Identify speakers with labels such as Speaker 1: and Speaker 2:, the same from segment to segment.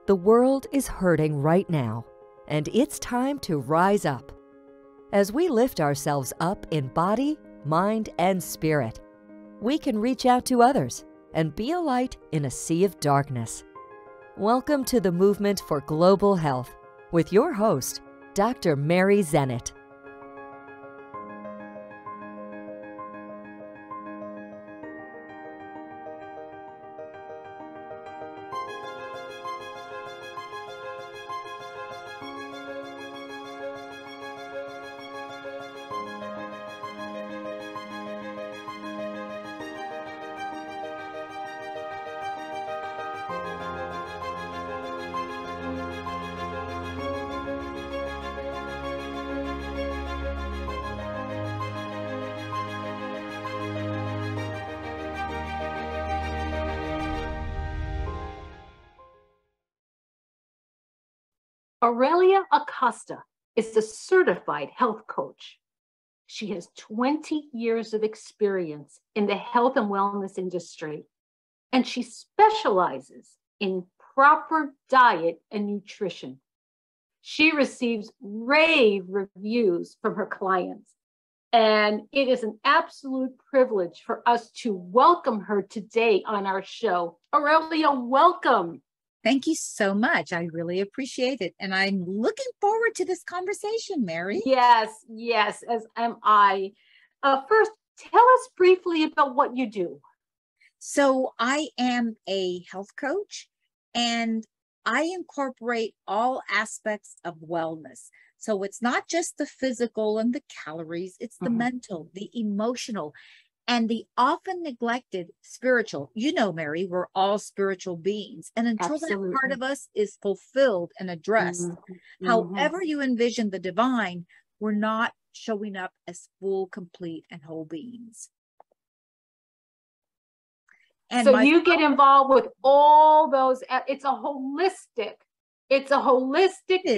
Speaker 1: The world is hurting right now, and it's time to rise up. As we lift ourselves up in body, mind, and spirit, we can reach out to others and be a light in a sea of darkness. Welcome to the Movement for Global Health with your host, Dr. Mary Zennett.
Speaker 2: Oralia Acosta is a certified health coach. She has 20 years of experience in the health and wellness industry, and she specializes in proper diet and nutrition. She receives rave reviews from her clients, and it is an absolute privilege for us to welcome her today on our show. Oralia, welcome.
Speaker 3: Thank you so much. I really appreciate it. And I'm looking forward to this conversation, Mary.
Speaker 2: Yes, as am I. First, tell us briefly about what you do.
Speaker 3: So I am a health coach, and I incorporate all aspects of wellness. So it's not just the physical and the calories, it's the mental, the emotional, and the often neglected spiritual. You know, Mary, we're all spiritual beings. And until that part of us is fulfilled and addressed, however you envision the divine, we're not showing up as full, complete, and whole beings. And
Speaker 2: so you get involved with all those. It's a holistic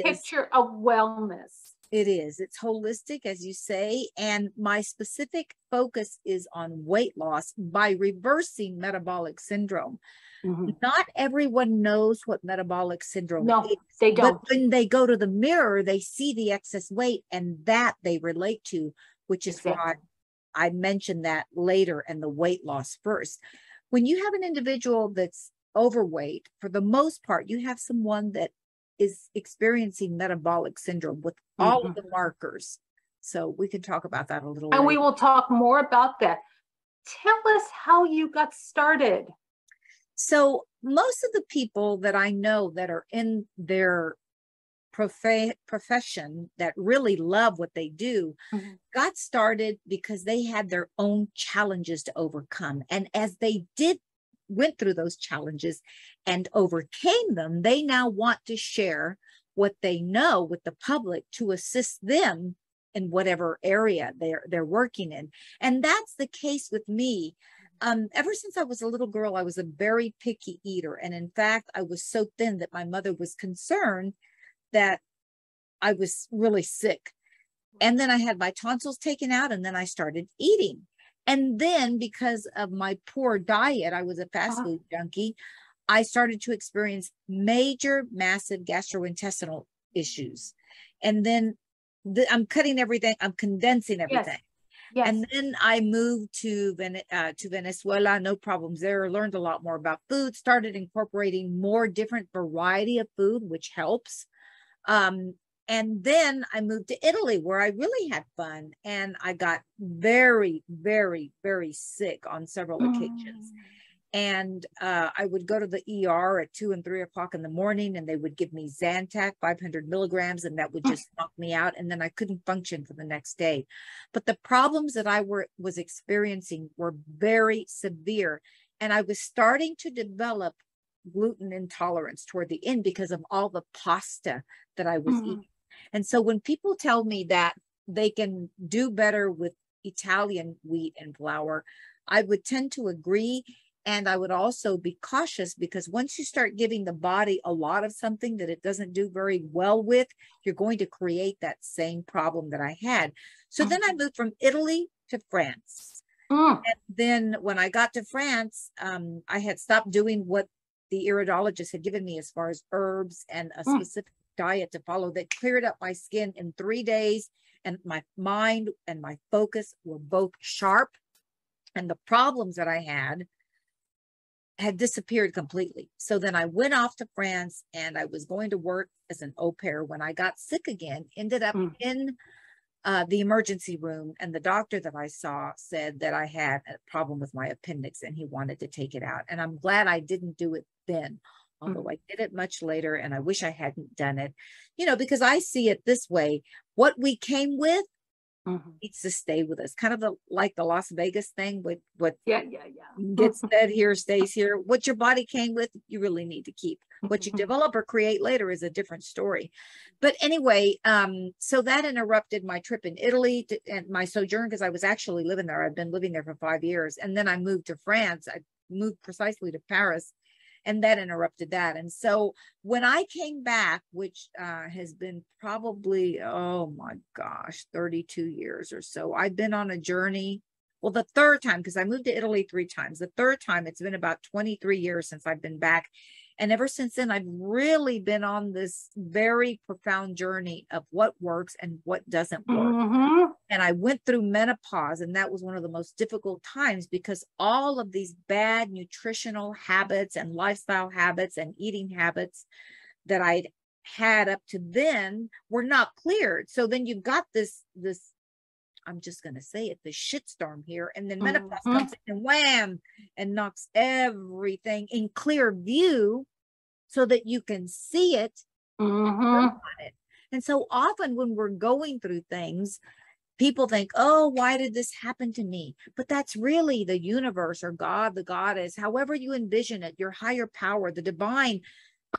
Speaker 2: picture of wellness.
Speaker 3: It is. It's holistic, as you say. And my specific focus is on weight loss by reversing metabolic syndrome. Not everyone knows what metabolic syndrome is.
Speaker 2: They don't.
Speaker 3: But when they go to the mirror, they see the excess weight, and that they relate to, which is why I mentioned that later and the weight loss first. When you have an individual that's overweight, for the most part, you have someone that is experiencing metabolic syndrome with all of the markers. So we can talk about that a little later.
Speaker 2: And we will talk more about that. Tell us how you got started.
Speaker 3: So most of the people that I know that are in their profession that really love what they do got started because they had their own challenges to overcome. And as they went through those challenges and overcame them, they now want to share what they know with the public to assist them in whatever area they're working in. And that's the case with me. Ever since I was a little girl, I was a very picky eater. And in fact, I was so thin that my mother was concerned that I was really sick. And then I had my tonsils taken out, and then I started eating. And then because of my poor diet, I was a fast food junkie, I started to experience massive gastrointestinal issues. And then I'm cutting everything, I'm condensing everything.
Speaker 2: Yes.
Speaker 3: And then I moved to Venezuela, no problems there, learned a lot more about food, started incorporating more different variety of food, which helps. And then I moved to Italy, where I really had fun. And I got very, very, very sick on several occasions. And I would go to the ER at 2 and 3 o'clock in the morning, and they would give me Zantac, 500 milligrams, and that would just knock me out. And then I couldn't function for the next day. But the problems that I was experiencing were very severe. And I was starting to develop gluten intolerance toward the end because of all the pasta that I was eating. And so when people tell me that they can do better with Italian wheat and flour, I would tend to agree. And I would also be cautious, because once you start giving the body a lot of something that it doesn't do very well with, you're going to create that same problem that I had. So then I moved from Italy to France. And then when I got to France, I had stopped doing what the iridologist had given me as far as herbs and a specific diet to follow that cleared up my skin in 3 days. And my mind and my focus were both sharp. And the problems that I had disappeared completely. So then I went off to France, and I was going to work as an au pair when I got sick again, ended up in the emergency room. And the doctor that I saw said that I had a problem with my appendix and he wanted to take it out. And I'm glad I didn't do it then, although I did it much later, and I wish I hadn't done it, because I see it this way. What we came with needs to stay with us. Kind of like the Las Vegas thing with what gets said here stays here. What your body came with, you really need to keep. What you develop or create later is a different story. But anyway, so that interrupted my trip in Italy and my sojourn, because I was actually living there. I've been living there for 5 years. And then I moved to France. I moved precisely to Paris, and that interrupted that. And so when I came back, which has been probably, oh my gosh, 32 years or so, I've been on a journey. Well, the third time, because I moved to Italy 3 times. The third time, it's been about 23 years since I've been back. And ever since then, I've really been on this very profound journey of what works and what doesn't work. And I went through menopause, and that was one of the most difficult times, because all of these bad nutritional habits and lifestyle habits and eating habits that I'd had up to then were not cleared. So then you've got this, I'm just going to say it, the shitstorm here. And then menopause comes in and wham, and knocks everything in clear view so that you can see it. And so often when we're going through things, people think, oh, why did this happen to me? But that's really the universe or God, the goddess, however you envision it, your higher power, the divine,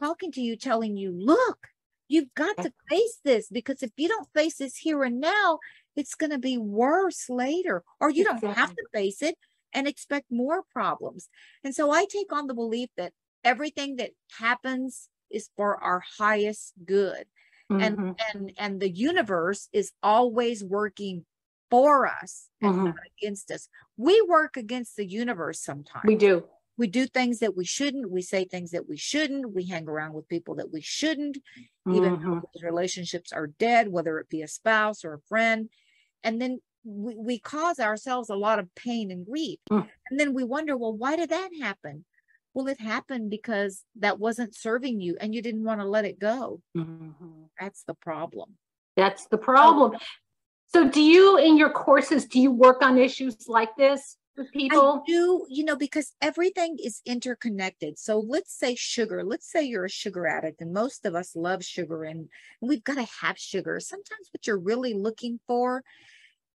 Speaker 3: talking to you, telling you, look, you've got to face this, because if you don't face this here and now, it's going to be worse later, or you don't have to face it and expect more problems. And so I take on the belief that everything that happens is for our highest good. And the universe is always working for us and not against us. We work against the universe sometimes.
Speaker 2: We do.
Speaker 3: We do things that we shouldn't. We say things that we shouldn't. We hang around with people that we shouldn't, even though those relationships are dead, whether it be a spouse or a friend. And then we cause ourselves a lot of pain and grief. And then we wonder, well, why did that happen? Well, it happened because that wasn't serving you and you didn't want to let it go. That's the problem.
Speaker 2: That's the problem. So do you, in your courses, do you work on issues like this with people?
Speaker 3: I do, because everything is interconnected. So let's say sugar. Let's say you're a sugar addict, and most of us love sugar, and we've got to have sugar. Sometimes what you're really looking for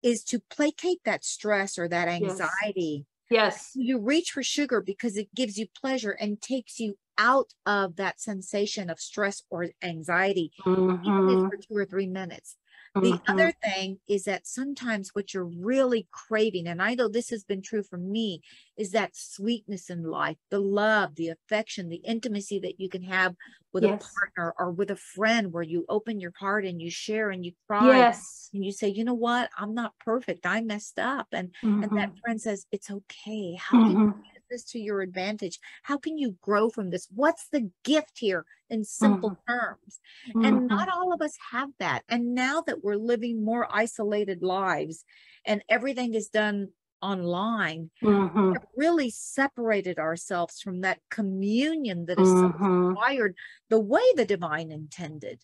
Speaker 3: is to placate that stress or that anxiety.
Speaker 2: Yes.
Speaker 3: You reach for sugar because it gives you pleasure and takes you out of that sensation of stress or anxiety, even if for 2 or 3 minutes. The other thing is that sometimes what you're really craving, and I know this has been true for me, is that sweetness in life, the love, the affection, the intimacy that you can have with a partner or with a friend, where you open your heart and you share and you cry and you say, you know what, I'm not perfect, I messed up. And that friend says, it's okay. How can you use this to your advantage? How can you grow from this? What's the gift here in simple terms? And not all of us have that. And now that we're living more isolated lives and everything is done online, we've really separated ourselves from that communion that is so required, the way the divine intended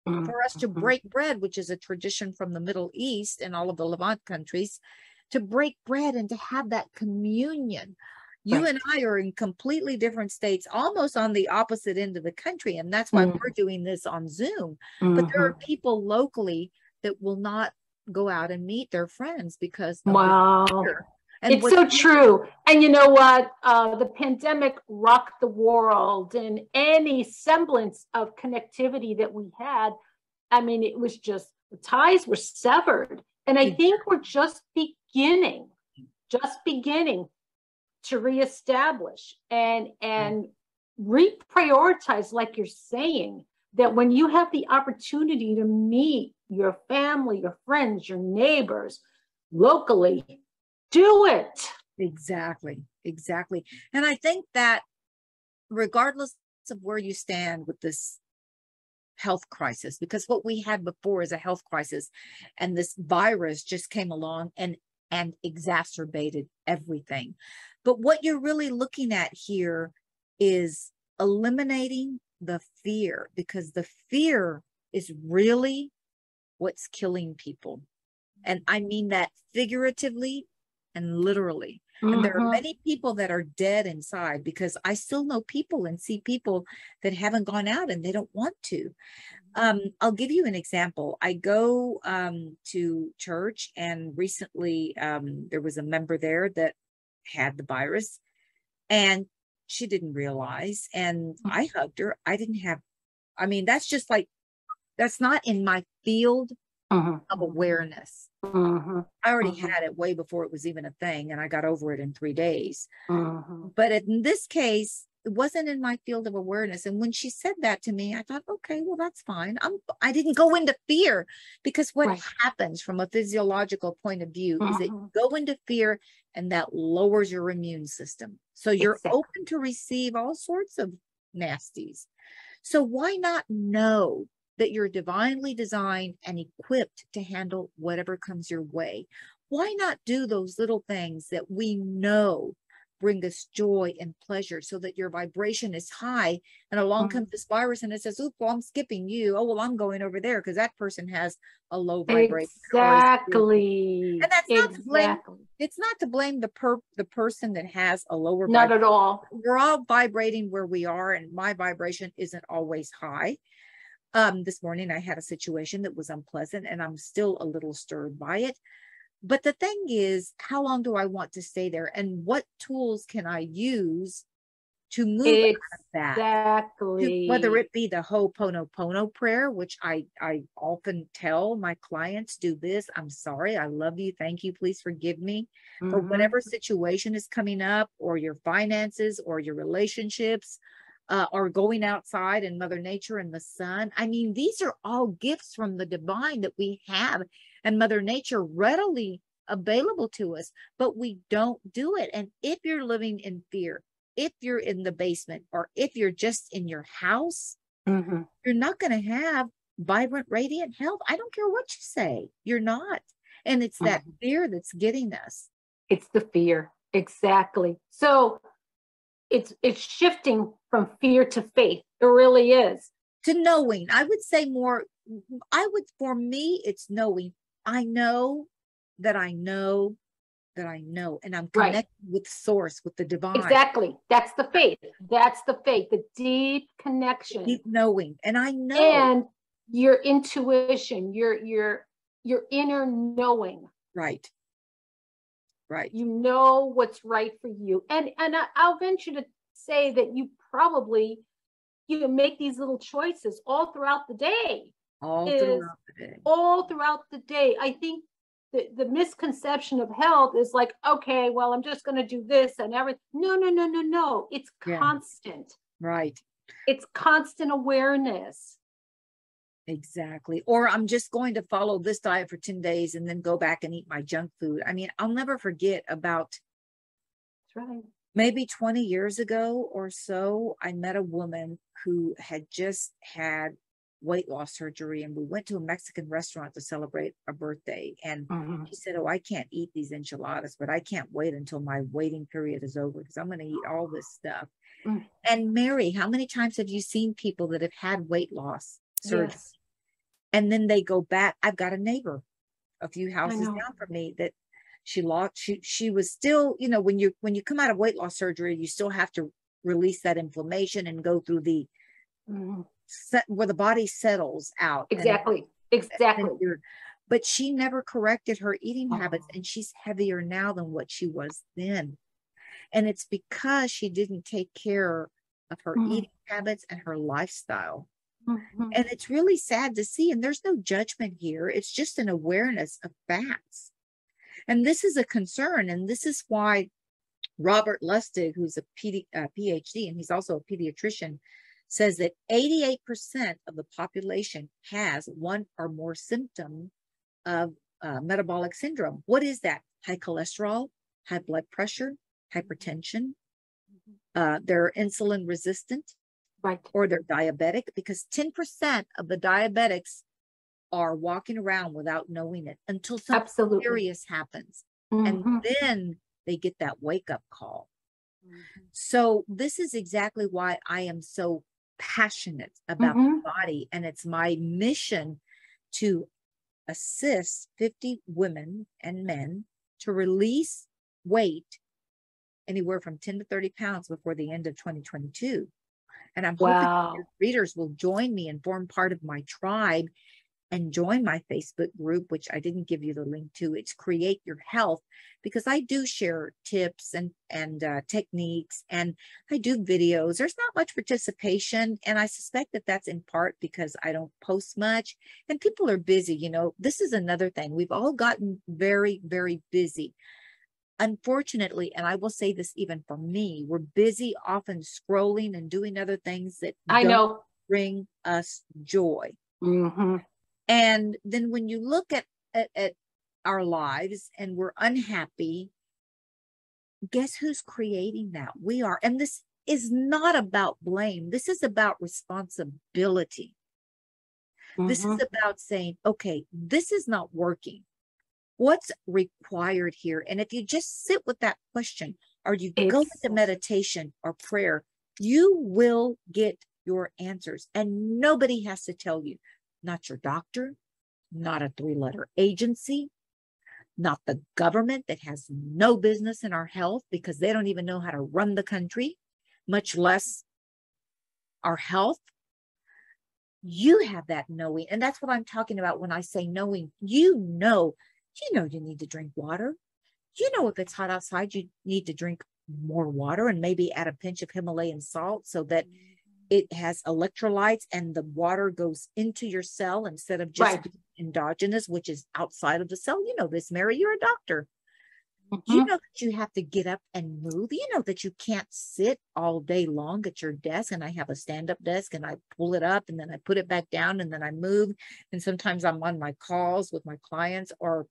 Speaker 3: for us to break bread, which is a tradition from the Middle East and all of the Levant countries, to break bread and to have that communion. You and I are in completely different states, almost on the opposite end of the country. And that's why we're doing this on Zoom. But there are people locally that will not go out and meet their friends because and
Speaker 2: it's so true. And you know what? The pandemic rocked the world, and any semblance of connectivity that we had, I mean, it was just, the ties were severed. And I think we're just beginning to reestablish and reprioritize, like you're saying, that when you have the opportunity to meet your family, your friends, your neighbors locally, do it.
Speaker 3: Exactly. And I think that regardless of where you stand with this health crisis, because what we had before is a health crisis, and this virus just came along and exacerbated everything. But what you're really looking at here is eliminating the fear, because the fear is really what's killing people. And I mean that figuratively and literally. And there are many people that are dead inside, because I still know people and see people that haven't gone out and they don't want to. I'll give you an example. I go to church, and recently there was a member there that had the virus, and she didn't realize, and I hugged her. That's just like, that's not in my field of awareness. I already had it way before it was even a thing, and I got over it in 3 days. But in this case, it wasn't in my field of awareness. And when she said that to me, I thought, okay, well, that's fine. I didn't go into fear, because what happens from a physiological point of view is that you go into fear, and that lowers your immune system. So you're open to receive all sorts of nasties. So why not know that you're divinely designed and equipped to handle whatever comes your way? Why not do those little things that we know bring us joy and pleasure, so that your vibration is high, and along comes this virus and it says, "Oop, well, I'm skipping you. Oh, well, I'm going over there because that person has a low vibration."
Speaker 2: Exactly.
Speaker 3: And that's not to blame. It's not to blame the person that has a lower
Speaker 2: Not
Speaker 3: vibration.
Speaker 2: at all.
Speaker 3: We're all vibrating where we are, and my vibration isn't always high. This morning I had a situation that was unpleasant, and I'm still a little stirred by it. But the thing is, how long do I want to stay there? And what tools can I use to move out of that?
Speaker 2: Exactly.
Speaker 3: Whether it be the Ho'oponopono prayer, which I often tell my clients, do this. I'm sorry. I love you. Thank you. Please forgive me for whatever situation is coming up, or your finances, or your relationships, or going outside and Mother Nature and the sun. I mean, these are all gifts from the divine that we have, and Mother Nature readily available to us, but we don't do it. And if you're living in fear, if you're in the basement, or if you're just in your house, you're not going to have vibrant, radiant health. I don't care what you say. You're not. And it's that fear that's getting us.
Speaker 2: It's the fear. Exactly. So it's shifting from fear to faith. It really is.
Speaker 3: To knowing. I would say more, for me, it's knowing. I know that I know that I know, and I'm connected with source, with the divine.
Speaker 2: Exactly. That's the faith. That's the faith, the deep connection.
Speaker 3: Deep knowing. And I know.
Speaker 2: And your intuition, your inner knowing.
Speaker 3: Right. Right.
Speaker 2: You know what's right for you. And I'll venture to say that you probably, make these little choices all throughout the day.
Speaker 3: All throughout the day.
Speaker 2: All throughout the day. I think the misconception of health is like, okay, well, I'm just going to do this and everything. No. It's constant.
Speaker 3: Right.
Speaker 2: It's constant awareness.
Speaker 3: Exactly. Or I'm just going to follow this diet for 10 days and then go back and eat my junk food. I mean, I'll never forget about maybe 20 years ago or so, I met a woman who had just had weight loss surgery, and we went to a Mexican restaurant to celebrate a birthday. And she said, "Oh, I can't eat these enchiladas, but I can't wait until my waiting period is over, because I'm going to eat all this stuff." And Mary, how many times have you seen people that have had weight loss surgery? Yes. And then they go back. I've got a neighbor a few houses down from me that she was still, when you come out of weight loss surgery, you still have to release that inflammation and go through the where the body settles out.
Speaker 2: Exactly.
Speaker 3: But she never corrected her eating habits, and she's heavier now than what she was then. And it's because she didn't take care of her eating habits and her lifestyle. And it's really sad to see. And there's no judgment here. It's just an awareness of facts. And this is a concern. And this is why Robert Lustig, who's a PhD, and he's also a pediatrician, says that 88% of the population has one or more symptoms of metabolic syndrome. What is that? High cholesterol, high blood pressure, hypertension. they're insulin resistant,
Speaker 2: Right.
Speaker 3: or they're diabetic, because 10% of the diabetics are walking around without knowing it until something
Speaker 2: Absolutely.
Speaker 3: serious happens.
Speaker 2: Mhm.
Speaker 3: And then they get that wake-up call.
Speaker 2: Mhm.
Speaker 3: So this is exactly why I am so passionate about the body. And it's my mission to assist 50 women and men to release weight anywhere from 10 to 30 pounds before the end of 2022. And I'm hoping
Speaker 2: Wow.
Speaker 3: your readers will join me and form part of my tribe and join my Facebook group, which I didn't give you the link to. It's Create Your Health, because I do share tips and techniques, and I do videos. There's not much participation, and I suspect that that's in part because I don't post much and people are busy. You know, this is another thing. We've all gotten very, very busy. Unfortunately, and I will say this even for me, we're busy often scrolling and doing other things that
Speaker 2: I
Speaker 3: don't
Speaker 2: know.
Speaker 3: bring us joy.
Speaker 2: Mm-hmm.
Speaker 3: And then when you look at our lives and we're unhappy, guess who's creating that? We are. And this is not about blame. This is about responsibility. This is about saying, okay, this is not working. What's required here? And if you just sit with that question, or you go into meditation or prayer, you will get your answers. And nobody has to tell you. Not your doctor, not a 3-letter agency, not the government that has no business in our health because they don't even know how to run the country, much less our health. You have that knowing. And that's what I'm talking about when I say knowing. You know you need to drink water. You know, if it's hot outside, you need to drink more water and maybe add a pinch of Himalayan salt so that it has electrolytes and the water goes into your cell instead of just endogenous, which is outside of the cell. You know this, Mary, you're a doctor. You know that you have to get up and move. You know that you can't sit all day long at your desk. And I have a stand-up desk and I pull it up and then I put it back down and then I move. And sometimes I'm on my calls with my clients or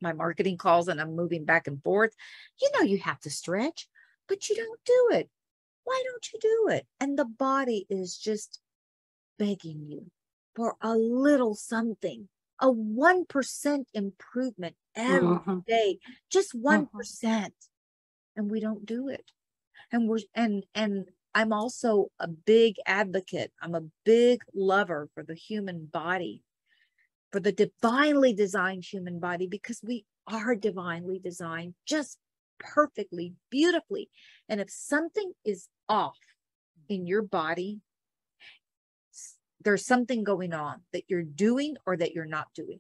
Speaker 3: my marketing calls and I'm moving back and forth. You know, you have to stretch, but you don't do it. Why don't you do it? And the body is just begging you for a little something, a 1% improvement every day, just 1%. And we don't do it. And I'm also a big advocate. I'm a big lover for the human body, for the divinely designed human body, because we are divinely designed, just perfectly, beautifully. And if something is off in your body, there's something going on that you're doing or that you're not doing.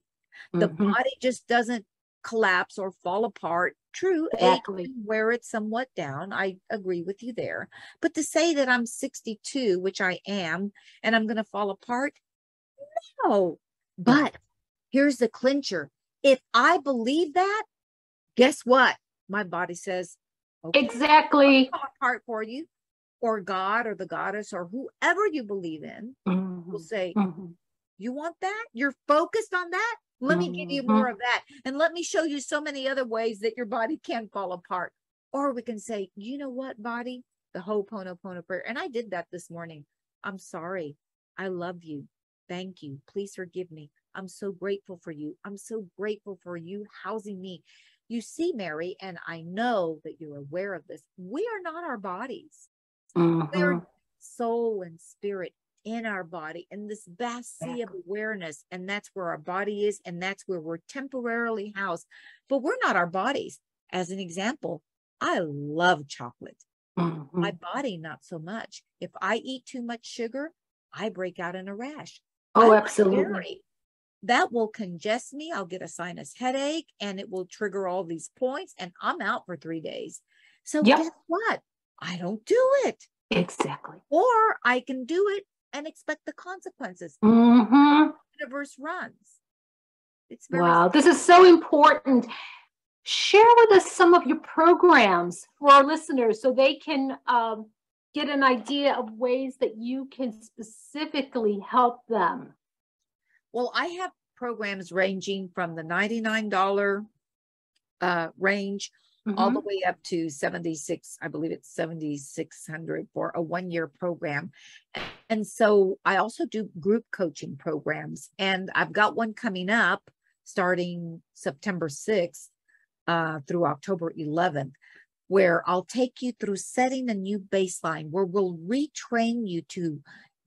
Speaker 3: The body just doesn't collapse or fall apart. True,
Speaker 2: Exactly.
Speaker 3: wear it somewhat down. I agree with you there. But to say that I'm 62, which I am, and I'm going to fall apart, no. But here's the clincher. If I believe that, guess what? My body says, okay,
Speaker 2: exactly.
Speaker 3: I'll fall apart for you. Or God or the goddess or whoever you believe in will say, you want that? You're focused on that? Let me give you more of that. And let me show you so many other ways that your body can fall apart. Or we can say, you know what, body? The Ho'oponopono prayer. And I did that this morning. I'm sorry. I love you. Thank you. Please forgive me. I'm so grateful for you. I'm so grateful for you housing me. You see, Mary, and I know that you're aware of this. We are not our bodies. We are soul and spirit in our body, in this vast sea of awareness. And that's where our body is. And that's where we're temporarily housed. But we're not our bodies. As an example, I love chocolate. My body, not so much. If I eat too much sugar, I break out in a rash.
Speaker 2: Oh, absolutely.
Speaker 3: That will congest me. I'll get a sinus headache and it will trigger all these points and I'm out for 3 days. So guess what? I don't do it.
Speaker 2: Exactly.
Speaker 3: Or I can do it and expect the consequences. The universe runs. It's very
Speaker 2: wow. This is so important. Share with us some of your programs for our listeners so they can get an idea of ways that you can specifically help them.
Speaker 3: Well, I have programs ranging from the $99 range all the way up to 76, I believe it's 7,600 for a 1-year program. And so I also do group coaching programs, and I've got one coming up starting September 6th through October 11th, where I'll take you through setting a new baseline, where we'll retrain you to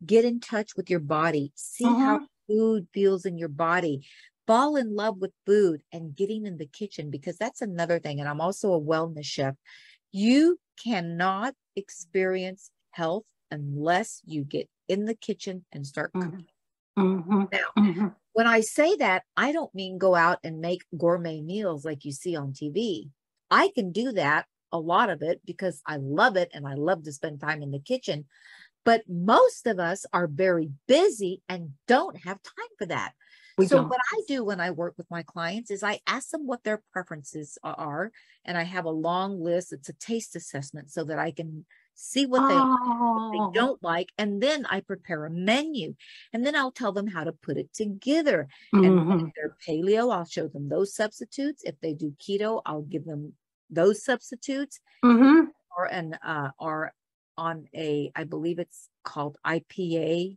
Speaker 3: get in touch with your body, see how food feels in your body, fall in love with food and getting in the kitchen, because that's another thing. And I'm also a wellness chef. You cannot experience health unless you get in the kitchen and start cooking. Now, when I say that, I don't mean go out and make gourmet meals like you see on TV. I can do that, a lot of it, because I love it and I love to spend time in the kitchen. But most of us are very busy and don't have time for that. What I do when I work with my clients is I ask them what their preferences are. And I have a long list. It's a taste assessment so that I can see what they like, what they don't like. And then I prepare a menu. And then I'll tell them how to put it together. And if they're paleo, I'll show them those substitutes. If they do keto, I'll give them those substitutes. Or on a, I believe it's called IPA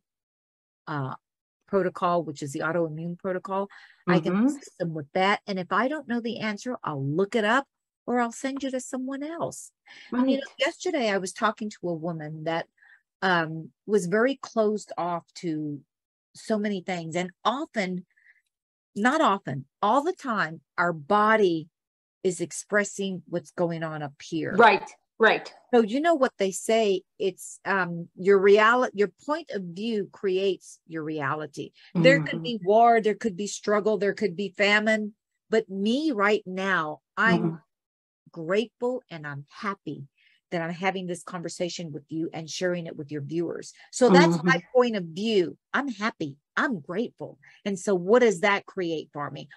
Speaker 3: protocol, which is the autoimmune protocol. I can assist them with that. And if I don't know the answer, I'll look it up, or I'll send you to someone else. You know, yesterday I was talking to a woman that was very closed off to so many things. And often, not often, all the time, our body is expressing what's going on up here.
Speaker 2: Right.
Speaker 3: So you know what they say, it's your reality, your point of view creates your reality. There could be war, there could be struggle, there could be famine, but me right now, I'm grateful and I'm happy that I'm having this conversation with you and sharing it with your viewers. So that's my point of view. I'm happy, I'm grateful. And so what does that create for me?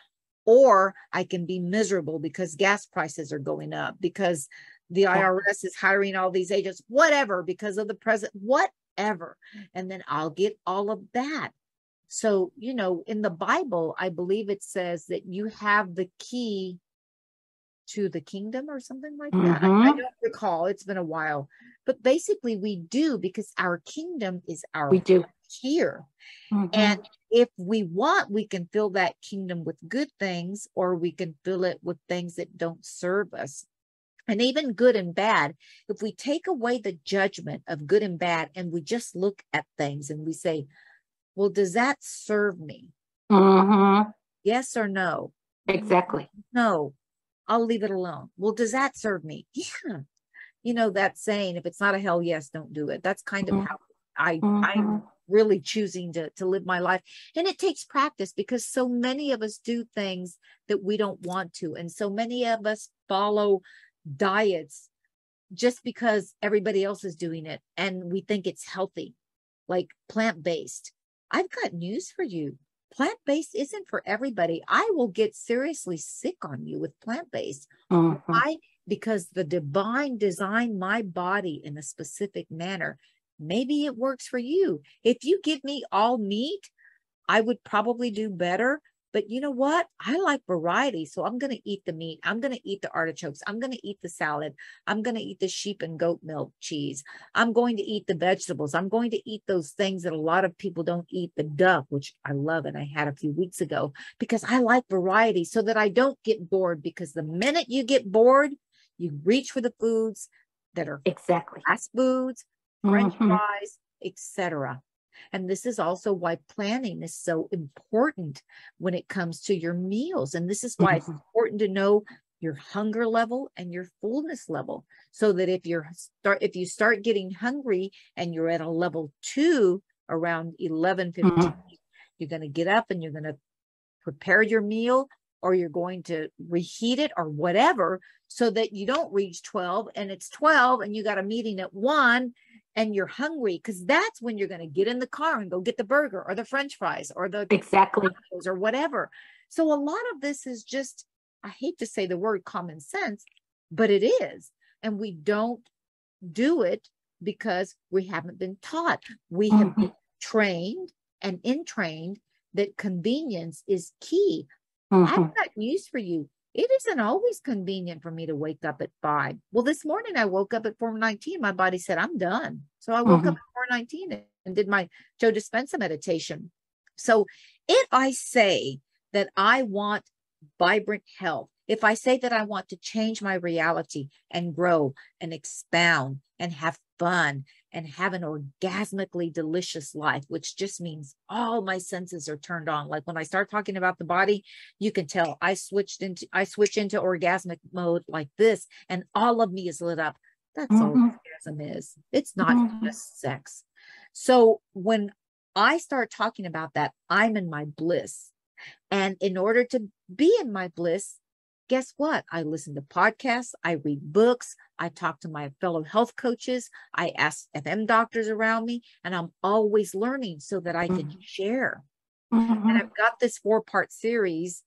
Speaker 3: Or I can be miserable because gas prices are going up, because the IRS is hiring all these agents, whatever, because of the president, whatever. And then I'll get all of that. So, you know, in the Bible, I believe it says that you have the key to the kingdom or something like that. I don't recall. It's been a while. But basically we do, because our kingdom is here. And if we want, we can fill that kingdom with good things, or we can fill it with things that don't serve us. And even good and bad, if we take away the judgment of good and bad and we just look at things and we say, well, does that serve me? Yes or no?
Speaker 2: Exactly.
Speaker 3: No, I'll leave it alone. Well, does that serve me? Yeah. You know, that saying, if it's not a hell yes, don't do it. That's kind of how I'm really choosing to live my life. And it takes practice, because so many of us do things that we don't want to. And so many of us follow diets just because everybody else is doing it and we think it's healthy, like plant-based. I've got news for you. Plant-based isn't for everybody. I will get seriously sick on you with plant-based. Why? Because the divine designed my body in a specific manner. Maybe it works for you. If you give me all meat, I would probably do better. But you know what? I like variety. So I'm going to eat the meat. I'm going to eat the artichokes. I'm going to eat the salad. I'm going to eat the sheep and goat milk cheese. I'm going to eat the vegetables. I'm going to eat those things that a lot of people don't eat, the duck, which I love and I had a few weeks ago, because I like variety so that I don't get bored. Because the minute you get bored, you reach for the foods that are fast foods, French fries, etc. And this is also why planning is so important when it comes to your meals. And this is why it's important to know your hunger level and your fullness level, so that if you start getting hungry and you're at a level 2 around 11:15, you're going to get up and you're going to prepare your meal, or you're going to reheat it or whatever, so that you don't reach 12 and it's 12 and you got a meeting at 1 and you're hungry, because that's when you're going to get in the car and go get the burger or the French fries or the tacos or whatever. So a lot of this is just, I hate to say the word common sense, but it is. And we don't do it because we haven't been taught. We have been trained and entrained that convenience is key. I've got news for you. It isn't always convenient for me to wake up at 5. Well, this morning I woke up at 4:19. My body said, I'm done. So I woke up at 4:19 and did my Joe Dispenza meditation. So if I say that I want vibrant health, if I say that I want to change my reality and grow and expound and have fun and have an orgasmically delicious life, which just means all my senses are turned on. Like when I start talking about the body, you can tell I switch into orgasmic mode like this, and all of me is lit up. That's all orgasm is. It's not just sex. So when I start talking about that, I'm in my bliss. And in order to be in my bliss, guess what? I listen to podcasts, I read books, I talk to my fellow health coaches, I ask FM doctors around me, and I'm always learning so that I can share. And I've got this 4-part series.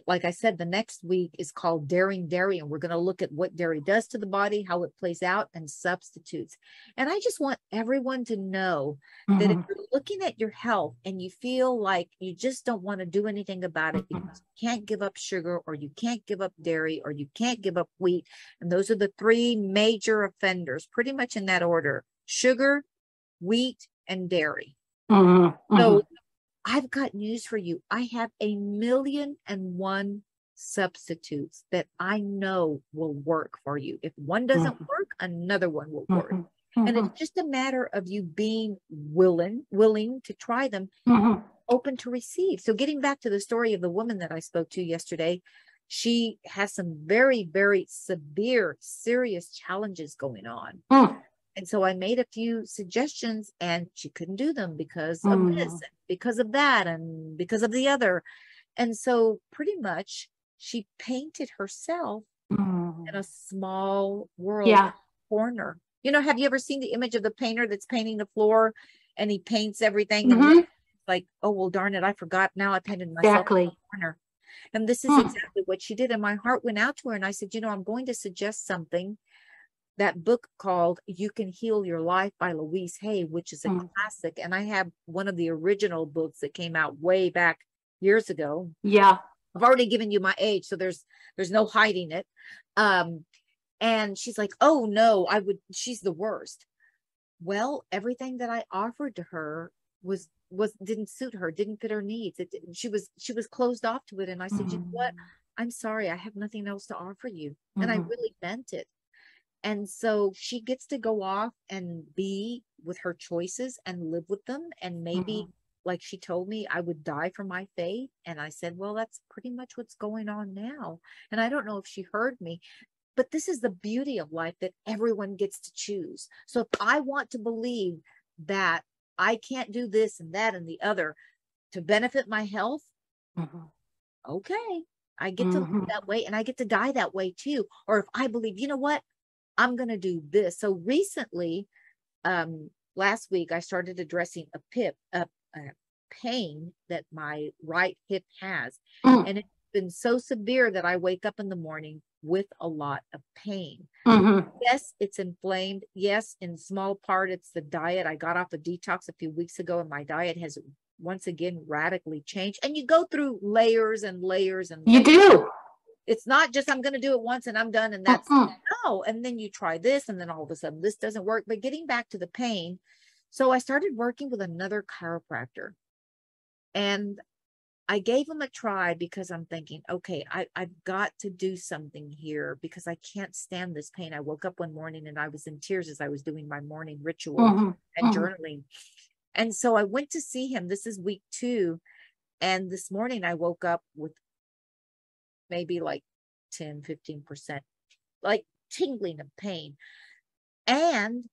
Speaker 3: Like I said, the next week is called Daring Dairy, and we're going to look at what dairy does to the body, how it plays out, and substitutes. And I just want everyone to know that if you're looking at your health and you feel like you just don't want to do anything about it because you can't give up sugar, or you can't give up dairy, or you can't give up wheat, and those are the 3 major offenders, pretty much in that order: sugar, wheat, and dairy. So I've got news for you. I have 1,000,001 substitutes that I know will work for you. If one doesn't work, another one will work. And it's just a matter of you being willing to try them, open to receive. So getting back to the story of the woman that I spoke to yesterday, she has some very, very severe, serious challenges going on. And so I made a few suggestions, and she couldn't do them because of this, and because of that, and because of the other. And so pretty much she painted herself in a small world corner. You know, have you ever seen the image of the painter that's painting the floor and he paints everything? And it's like, oh, well, darn it, I forgot. Now I painted myself in the corner. And this is exactly what she did. And my heart went out to her, and I said, you know, I'm going to suggest something. That book called You Can Heal Your Life by Louise Hay, which is a classic. And I have one of the original books that came out way back years ago. Yeah. I've already given you my age, so there's no hiding it. And she's like, oh no, she's the worst. Well, everything that I offered to her didn't suit her, didn't fit her needs. She was closed off to it. And I said, you know what? I'm sorry, I have nothing else to offer you. And I really meant it. And so she gets to go off and be with her choices and live with them. And maybe, like she told me, I would die for my faith. And I said, well, that's pretty much what's going on now. And I don't know if she heard me, but this is the beauty of life, that everyone gets to choose. So if I want to believe that I can't do this and that and the other to benefit my health, okay, I get to live that way, and I get to die that way too. Or if I believe, you know what, I'm going to do this. So recently, last week, I started addressing a pain that my right hip has. And it's been so severe that I wake up in the morning with a lot of pain. Yes, it's inflamed. Yes, in small part, it's the diet. I got off a detox a few weeks ago, and my diet has once again radically changed. And you go through layers and layers and layers. You do. It's not just I'm going to do it once and I'm done and that's no. And then you try this, and then all of a sudden this doesn't work. But getting back to the pain, so I started working with another chiropractor, and I gave him a try because I'm thinking, okay, I've got to do something here because I can't stand this pain. I woke up one morning and I was in tears as I was doing my morning ritual and journaling. And so I went to see him. This is week 2. And this morning I woke up with maybe like 10-15% like tingling of pain. And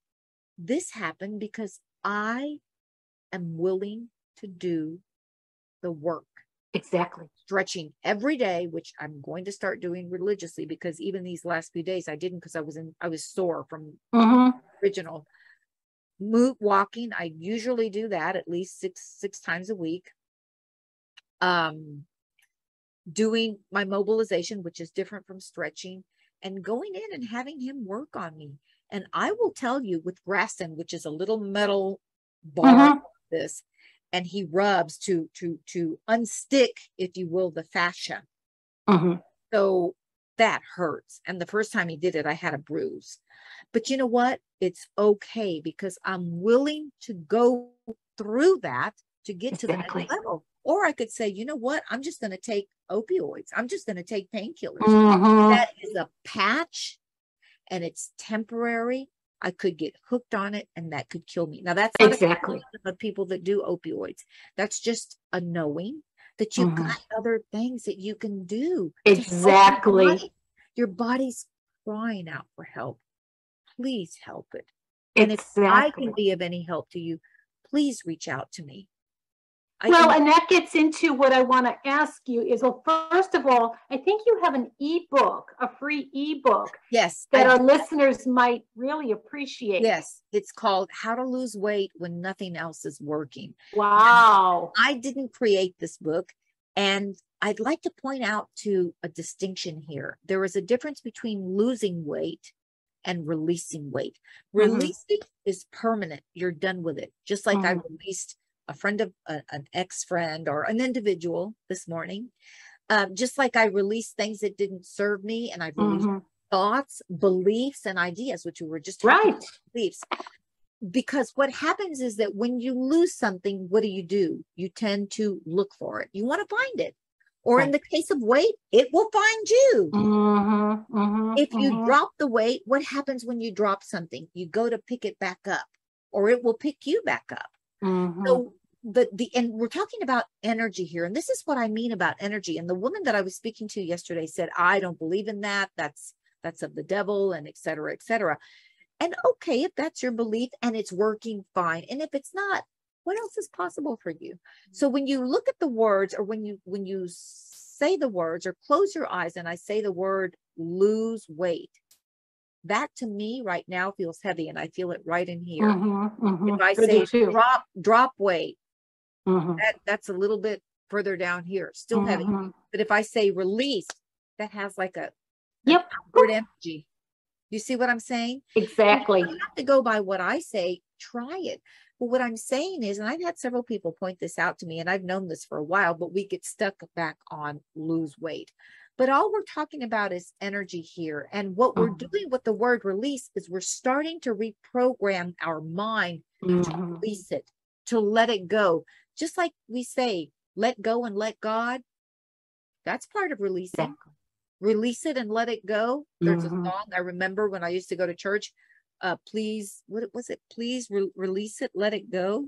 Speaker 3: this happened because I am willing to do the work. Exactly. Stretching every day, which I'm going to start doing religiously, because even these last few days I didn't, because I was sore from original. Walking, I usually do that at least six times a week. Doing my mobilization, which is different from stretching, and going in and having him work on me. And I will tell you, with Graston, which is a little metal bar like this, and he rubs to unstick, if you will, the fascia. So that hurts. And the first time he did it, I had a bruise. But you know what? It's okay because I'm willing to go through that to get to the next level. Or I could say, you know what? I'm just going to take opioids. I'm just going to take painkillers. That is a patch and it's temporary. I could get hooked on it and that could kill me. Now that's not the people that do opioids. That's just a knowing that you've got other things that you can do.
Speaker 2: Exactly.
Speaker 3: Your body's crying out for help. Please help it. And if I can be of any help to you, please reach out to me.
Speaker 2: And that gets into what I want to ask you is, well, first of all, I think you have an ebook, a free ebook.
Speaker 3: Yes.
Speaker 2: That our listeners might really appreciate.
Speaker 3: Yes. It's called How to Lose Weight When Nothing Else is Working.
Speaker 2: Wow.
Speaker 3: Now, I didn't create this book. And I'd like to point out to a distinction here. There is a difference between losing weight and releasing weight. Releasing is permanent. You're done with it. Just like I released a friend of an ex-friend or an individual this morning. Just like I released things that didn't serve me, and I've released thoughts, beliefs, and ideas, which we were just talking about, beliefs. Because what happens is that when you lose something, what do? You tend to look for it. You want to find it. Or in the case of weight, it will find you. If you drop the weight, what happens when you drop something? You go to pick it back up, or it will pick you back up. So and we're talking about energy here. And this is what I mean about energy. And the woman that I was speaking to yesterday said, I don't believe in that. That's of the devil, and et cetera, et cetera. And okay, if that's your belief and it's working, fine. And if it's not, what else is possible for you? So when you look at the words, or when you say the words, or close your eyes and I say the word lose weight, that to me right now feels heavy, and I feel it right in here. If I say drop weight, that's a little bit further down here, still heavy. But if I say release, that has like an upward energy. You see what I'm saying?
Speaker 2: Exactly.
Speaker 3: You don't have to go by what I say. Try it. But what I'm saying is, and I've had several people point this out to me, and I've known this for a while, but we get stuck back on lose weight. But all we're talking about is energy here. And what we're doing with the word release is we're starting to reprogram our mind to release it, to let it go. Just like we say, let go and let God. That's part of releasing. Release it and let it go. There's a song I remember when I used to go to church. Please, what was it? Please release it, let it go.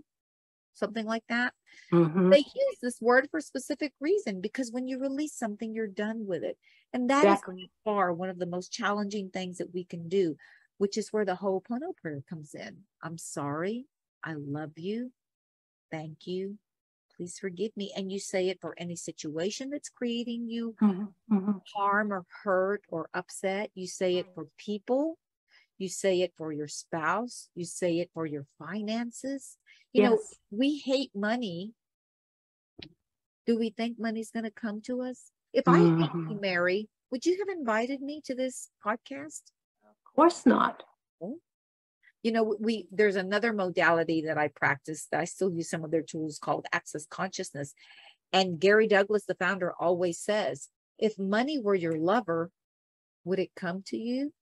Speaker 3: Something like that. They use this word for a specific reason, because when you release something, you're done with it. And that is by far one of the most challenging things that we can do, which is where the Ho'oponopono prayer comes in. I'm sorry. I love you. Thank you. Please forgive me. And you say it for any situation that's creating you harm or hurt or upset. You say it for people. You say it for your spouse. You say it for your finances. You know, we hate money. Do we think money's going to come to us? If I hate you, Mary, would you have invited me to this podcast?
Speaker 2: Of course not.
Speaker 3: You know, there's another modality that I practice that I still use some of their tools called Access Consciousness. And Gary Douglas, the founder, always says, if money were your lover, would it come to you?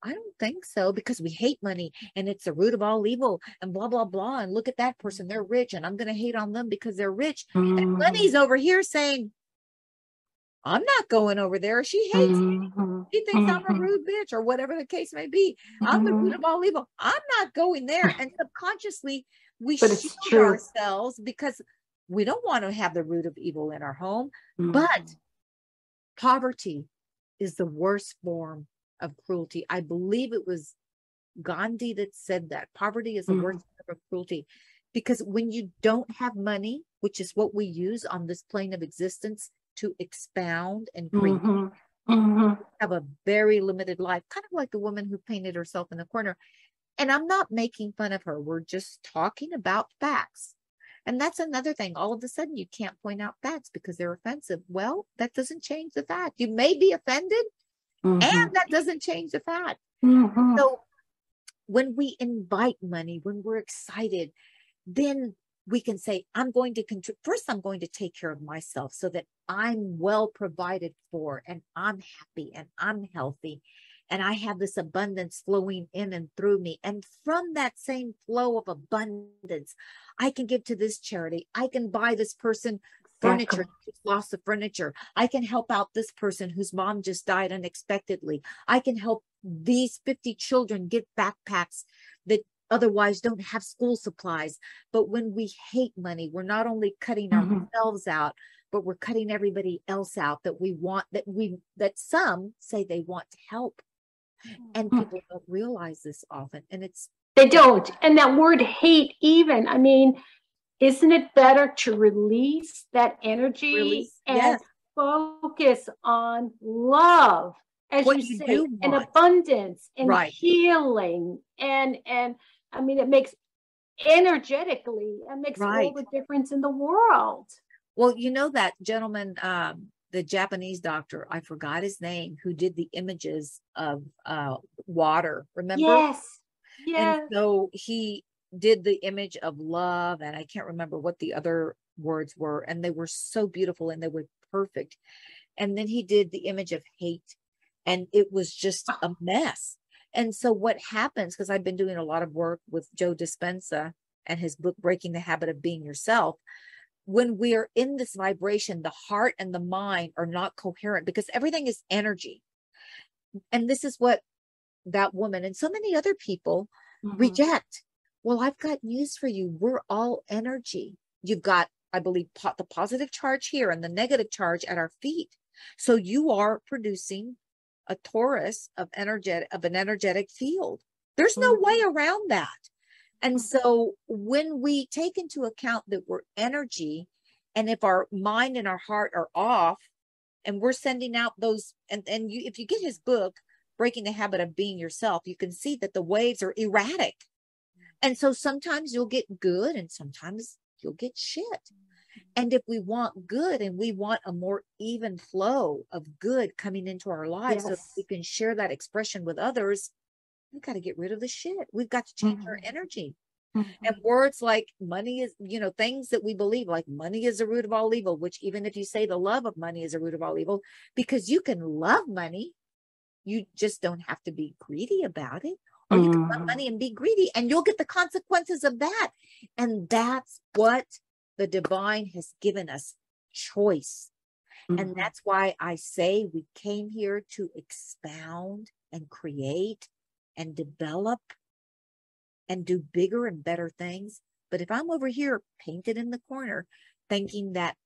Speaker 3: I don't think so, because we hate money and it's the root of all evil and blah, blah, blah. And look at that person. They're rich and I'm going to hate on them because they're rich. And money's over here saying, I'm not going over there. She hates me. She thinks I'm a rude bitch, or whatever the case may be. I'm the root of all evil. I'm not going there. And subconsciously, we shield ourselves because we don't want to have the root of evil in our home. But poverty is the worst form of cruelty. I believe it was Gandhi that said that poverty is the worst form of cruelty, because when you don't have money, which is what we use on this plane of existence to expound and create, have a very limited life, kind of like the woman who painted herself in the corner. And I'm not making fun of her. We're just talking about facts. And that's another thing. All of a sudden, you can't point out facts because they're offensive. Well, that doesn't change the fact. You may be offended, and that doesn't change the fact. So when we invite money, when we're excited, then we can say, I'm going to first, I'm going to take care of myself so that I'm well provided for, and I'm happy and I'm healthy, and I have this abundance flowing in and through me. And from that same flow of abundance, I can give to this charity. I can buy this person furniture, who's lost the furniture. I can help out this person whose mom just died unexpectedly. I can help these 50 children get backpacks that otherwise don't have school supplies. But when we hate money, we're not only cutting ourselves out, but we're cutting everybody else out that we want, that some say they want to help. And people don't realize this often. And
Speaker 2: they don't. And that word hate, even, I mean, isn't it better to release that energy and focus on love, as
Speaker 3: what
Speaker 2: you
Speaker 3: you
Speaker 2: say,
Speaker 3: do
Speaker 2: and
Speaker 3: want.
Speaker 2: abundance and healing, and I mean, it makes energetically, it makes all the difference in the world.
Speaker 3: Well, you know that gentleman, the Japanese doctor, I forgot his name, who did the images of water, remember?
Speaker 2: Yes.
Speaker 3: And so he did the image of love, and I can't remember what the other words were, and they were so beautiful and they were perfect. And then he did the image of hate, and it was just a mess. And so what happens, because I've been doing a lot of work with Joe Dispenza and his book, Breaking the Habit of Being Yourself, when we are in this vibration, the heart and the mind are not coherent, because everything is energy. And this is what that woman and so many other people reject. Well, I've got news for you. We're all energy. You've got, I believe, the positive charge here and the negative charge at our feet. So you are producing a torus of an energetic field. There's no way around that. And so when we take into account that we're energy, and if our mind and our heart are off, and we're sending out those, and you, if you get his book, Breaking the Habit of Being Yourself, you can see that the waves are erratic. And so sometimes you'll get good and sometimes you'll get shit. And if we want good and we want a more even flow of good coming into our lives, so we can share that expression with others, we've got to get rid of the shit. We've got to change our energy. And words like money is, you know, things that we believe, like money is the root of all evil, which even if you say the love of money is the root of all evil, because you can love money, you just don't have to be greedy about it. Or you can love money and be greedy, and you'll get the consequences of that. And that's what the divine has given us, choice. And that's why I say we came here to expound and create and develop and do bigger and better things. But if I'm over here painted in the corner thinking that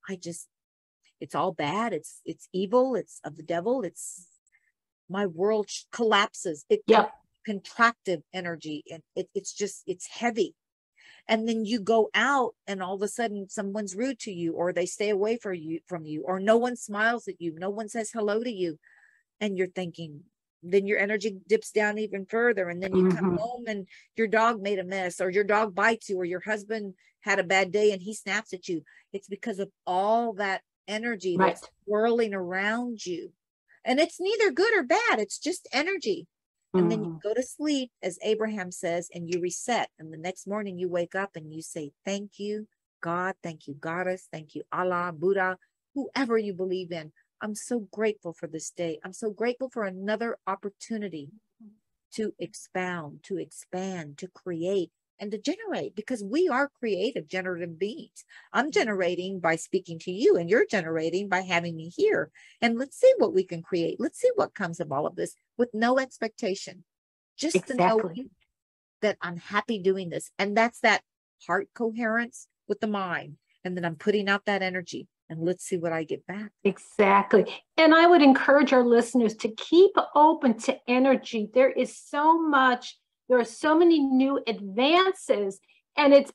Speaker 3: it's all bad, it's evil, it's of the devil, it's my world collapses. Contractive energy, and it's heavy. And then you go out and all of a sudden someone's rude to you, or they stay away from you, or no one smiles at you, no one says hello to you, and you're thinking, then your energy dips down even further. And then you come home and your dog made a mess, or your dog bites you, or your husband had a bad day and he snaps at you. It's because of all that energy that's swirling around you. And it's neither good or bad, it's just energy. And then you go to sleep, as Abraham says, and you reset. And the next morning you wake up and you say, thank you, God. Thank you, Goddess. Thank you, Allah, Buddha, whoever you believe in. I'm so grateful for this day. I'm so grateful for another opportunity to expound, to expand, to create, and to generate, because we are creative, generative beings. I'm generating by speaking to you, and you're generating by having me here. And let's see what we can create. Let's see what comes of all of this with no expectation, just to know that I'm happy doing this. And that's that heart coherence with the mind. And then I'm putting out that energy, and let's see what I get back.
Speaker 2: Exactly. And I would encourage our listeners to keep open to energy. There are so many new advances, and it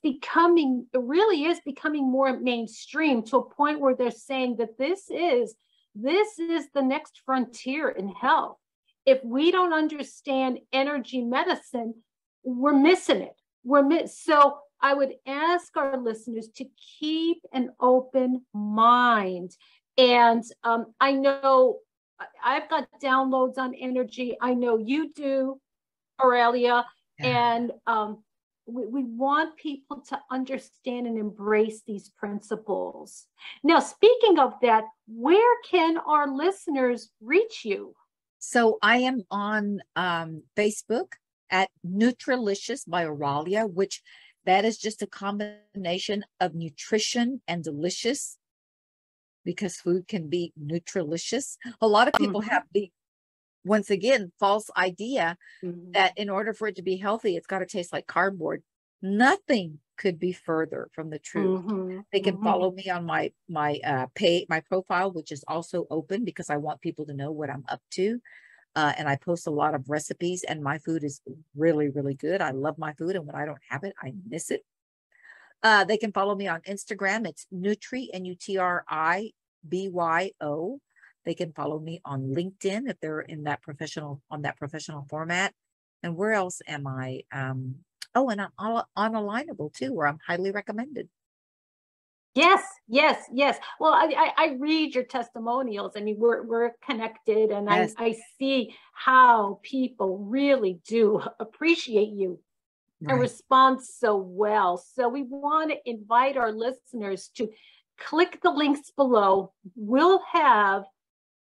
Speaker 2: really is becoming more mainstream, to a point where they're saying that this is the next frontier in health. If we don't understand energy medicine, we're missing it. So I would ask our listeners to keep an open mind. And I know I've got downloads on energy. I know you do, Oralia. And we want people to understand and embrace these principles. Now, speaking of that, where can our listeners reach you?
Speaker 3: So I am on Facebook at Nutrilicious by Oralia, which that is just a combination of nutrition and delicious, because food can be nutrilicious. A lot of people have the, once again, false idea that in order for it to be healthy, it's got to taste like cardboard. Nothing could be further from the truth. They can follow me on my profile, which is also open because I want people to know what I'm up to. And I post a lot of recipes, and my food is really, really good. I love my food, and when I don't have it, I miss it. They can follow me on Instagram. It's Nutri, NUTRIBYO. They can follow me on LinkedIn if they're in that professional, on that professional format. And where else am I? Oh, and I'm on Alignable too, where I'm highly recommended.
Speaker 2: Yes, yes, yes. Well, I read your testimonials. I mean, we're connected, and
Speaker 3: Yes.
Speaker 2: I see how people really do appreciate you and respond so well. So we want to invite our listeners to click the links below. We'll have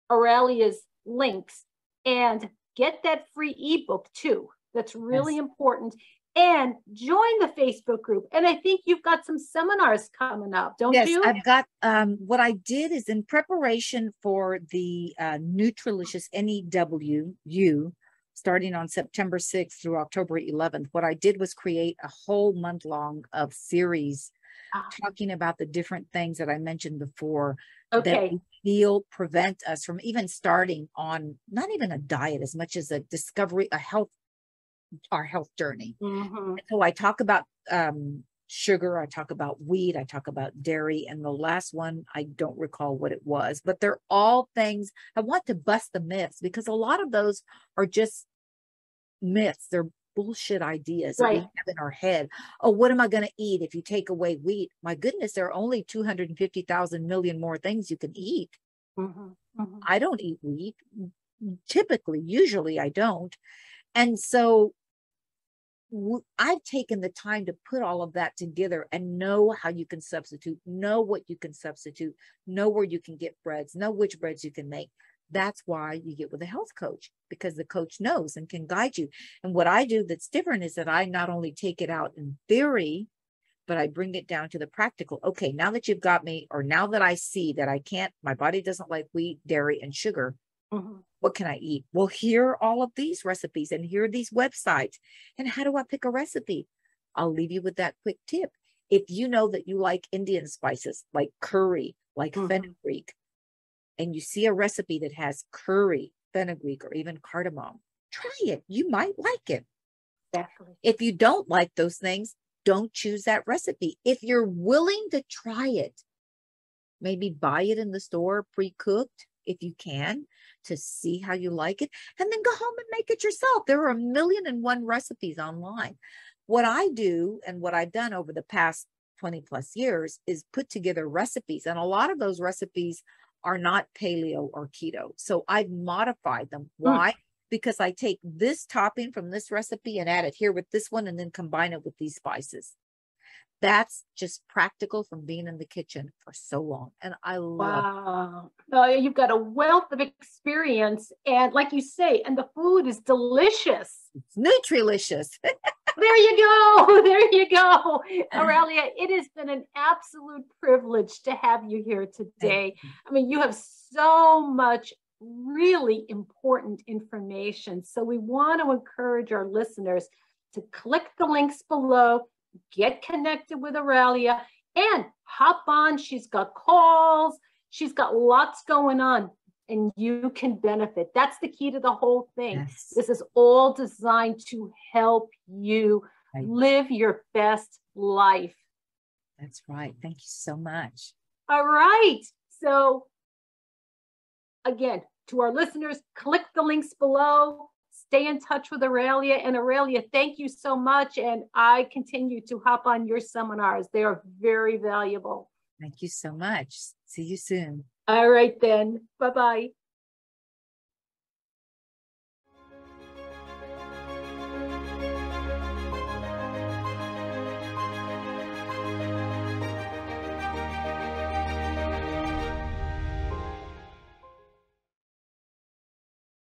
Speaker 2: Aurelia's links, and get that free ebook too. That's really important. And join the Facebook group. And I think you've got some seminars coming up, don't you?
Speaker 3: Yes, I've got, what I did is in preparation for the Nutrilicious NEWU, starting on September 6th through October 11th, what I did was create a whole month long of series talking about the different things that I mentioned before that we feel prevent us from even starting on not even a diet as much as a discovery, our health journey. So I talk about sugar, I talk about wheat, I talk about dairy, and the last one, I don't recall what it was, but they're all things I want to bust the myths, because a lot of those are just myths. They're bullshit ideas that we have in our head. Oh, what am I going to eat if you take away wheat? My goodness, there are only 250,000 million more things you can eat. I don't eat wheat. Typically, usually I don't. And so I've taken the time to put all of that together and know how you can substitute, know what you can substitute, know where you can get breads, know which breads you can make. That's why you get with a health coach, because the coach knows and can guide you. And what I do that's different is that I not only take it out in theory, but I bring it down to the practical. Okay, now that you've got me, or now that I see that I can't, my body doesn't like wheat, dairy, and sugar. What can I eat? Well, here are all of these recipes, and here are these websites. And how do I pick a recipe? I'll leave you with that quick tip. If you know that you like Indian spices, like curry, like fenugreek, and you see a recipe that has curry, fenugreek, or even cardamom, try it. You might like it.
Speaker 2: Definitely.
Speaker 3: If you don't like those things, don't choose that recipe. If you're willing to try it, maybe buy it in the store pre-cooked, if you can, to see how you like it, and then go home and make it yourself. There are 1,000,001 recipes online. What I do, and what I've done over the past 20 plus years, is put together recipes, and a lot of those recipes are not paleo or keto. So I've modified them. Why? Because I take this topping from this recipe and add it here with this one, and then combine it with these spices. That's just practical from being in the kitchen for so long. And I love
Speaker 2: it. You've got a wealth of experience. And like you say, and the food is delicious.
Speaker 3: It's Nutrilicious.
Speaker 2: There you go. There you go. Oralia, it has been an absolute privilege to have you here today. I mean, you have so much really important information. So we want to encourage our listeners to click the links below, get connected with Oralia, and hop on. She's got calls. She's got lots going on, and you can benefit. That's the key to the whole thing. This is all designed to help you live your best life.
Speaker 3: That's right. Thank you so much.
Speaker 2: All right. So again, to our listeners, click the links below. Stay in touch with Oralia. And Oralia, thank you so much. And I continue to hop on your seminars. They are very valuable.
Speaker 3: Thank you so much. See you soon.
Speaker 2: All right, then. Bye-bye.